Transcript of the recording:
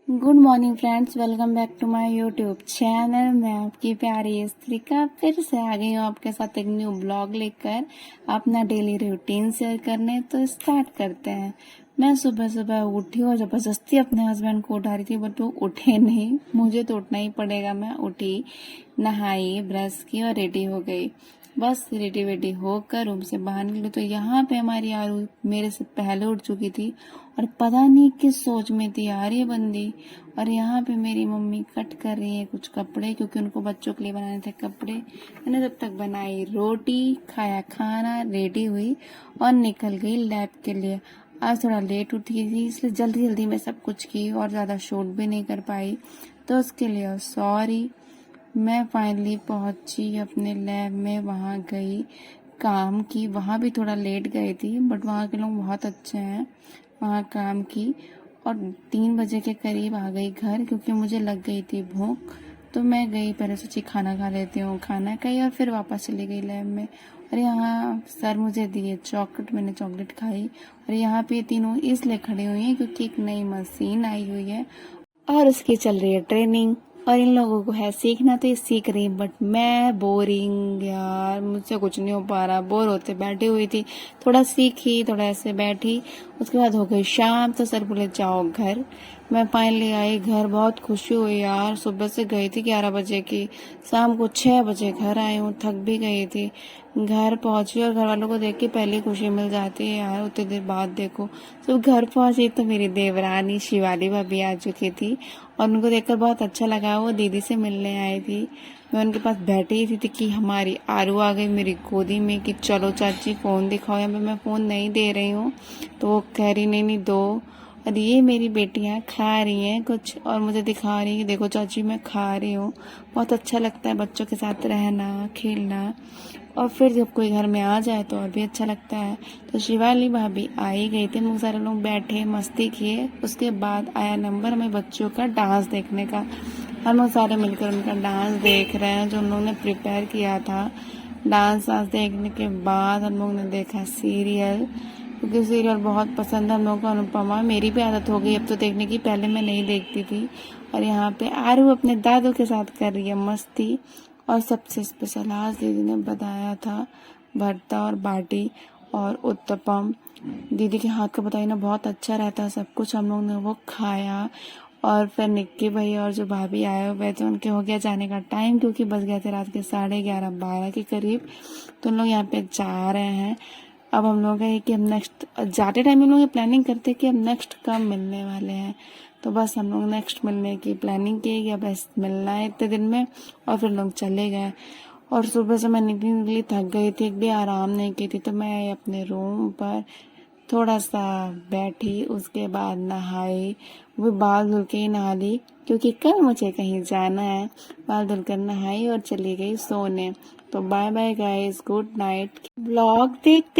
Good morning friends, welcome back to my YouTube channel. मैं आपकी प्यारी स्त्रिका फिर से आ गई हूँ आपके साथ एक न्यू ब्लॉग लेकर अपना डेली रूटीन शेयर करने। तो स्टार्ट करते हैं। मैं सुबह सुबह उठी और जबरदस्ती अपने हस्बैंड को उठा रही थी, बट वो उठे नहीं। मुझे तो उठना ही पड़ेगा। मैं उठी, नहाई, ब्रश की और रेडी हो गई। बस रेडी वेडी होकर रूम से बाहर निकली तो यहाँ पे हमारी आरू मेरे से पहले उठ चुकी थी और पता नहीं किस सोच में थी यार ये बंदी। और यहाँ पे मेरी मम्मी कट कर रही है कुछ कपड़े, क्योंकि उनको बच्चों के लिए बनाने थे कपड़े। मैंने तब तक बनाई रोटी, खाया खाना, रेडी हुई और निकल गई लैब के लिए। आज थोड़ा लेट उठी थी, इसलिए जल्दी जल्दी में सब कुछ की और ज़्यादा शूट भी नहीं कर पाई, तो उसके लिए सॉरी। मैं फाइनली पहुंची अपने लैब में, वहां गई, काम की। वहां भी थोड़ा लेट गई थी, बट वहां के लोग बहुत अच्छे हैं। वहां काम की और 3 बजे के करीब आ गई घर, क्योंकि मुझे लग गई थी भूख। तो मैं गई, पहले सोची खाना खा लेती हूँ, खाना खाई और फिर वापस चली गई लैब में। और यहाँ सर मुझे दिए चॉकलेट, मैंने चॉकलेट खाई। और यहाँ पे तीनों इसलिए खड़ी हुई हैं क्योंकि एक नई मशीन आई हुई है और उसकी चल रही है ट्रेनिंग। और इन लोगों को है सीखना, तो ये सीख रही, बट मैं बोरिंग यार, मुझसे कुछ नहीं हो पा रहा। बोर होते बैठी हुई थी, थोड़ा सीखी, थोड़ा ऐसे बैठी। उसके बाद हो गई शाम, तो सर बोले जाओ घर। मैं फाइनली आई घर, बहुत खुशी हुई यार। सुबह से गई थी 11 बजे की, शाम को 6 बजे घर आई हूँ, थक भी गई थी। घर पहुंची और घर वालों को देख के पहली खुशी मिल जाती है यार, उतनी देर बाद देखो। तो घर पहुंची तो मेरी देवरानी शिवाली भाभी आ चुकी थी और उनको देखकर बहुत अच्छा लगा। वो दीदी से मिलने आई थी। मैं उनके पास बैठी थी कि हमारी आरू आ गई मेरी गोदी में कि चलो चाची फोन दिखाओ। या मैं फोन नहीं दे रही हूँ, तो वो कह रही नहीं नहीं दो। और ये मेरी बेटियां खा रही हैं कुछ और मुझे दिखा रही है कि देखो चाची मैं खा रही हूँ। बहुत अच्छा लगता है बच्चों के साथ रहना, खेलना। और फिर जब कोई घर में आ जाए तो और भी अच्छा लगता है। तो शिवाली भाभी आई गई थी, हम सारे लोग बैठे मस्ती किए। उसके बाद आया नंबर हमें बच्चों का डांस देखने का। हम लोग सारे मिलकर उनका डांस देख रहे हैं जो उन लोगों ने प्रिपेयर किया था। डांस वांस देखने के बाद हम लोग ने देखा सीरियल, क्योंकि सीरियल बहुत पसंद है हम लोग को, अनुपमा। मेरी भी आदत हो गई अब तो देखने की, पहले मैं नहीं देखती थी। और यहाँ पे आरू अपने दादू के साथ कर रही है मस्ती। और सबसे स्पेशल आज दीदी ने बताया था भरता और बाटी और उत्तपम। दीदी के हाथ का बताइए ना, बहुत अच्छा रहता है सब कुछ। हम लोग ने वो खाया और फिर निक्की भाई और जो भाभी आए हुए थे उनके हो गया जाने का टाइम, क्योंकि बज गए थे रात के 11:30-12 के करीब। तो हम लोग यहाँ पे जा रहे हैं। अब हम लोग है कि हम नेक्स्ट जाते टाइम हम लोग ये प्लानिंग करते कि हम नेक्स्ट कब मिलने वाले हैं। तो बस हम लोग नेक्स्ट मिलने की प्लानिंग की कि बस मिलना है इतने दिन में, और फिर लोग चले गए। और सुबह से मैं निकली थक गई थी, एक भी आराम नहीं की थी। तो मैं अपने रूम पर थोड़ा सा बैठी, उसके बाद नहाई। वो बाल धुल के ही नहा ली, क्योंकि कल मुझे कहीं जाना है। बाल धुलकर नहाई और चली गई सोने। तो bye bye guys, good night. Blog देखते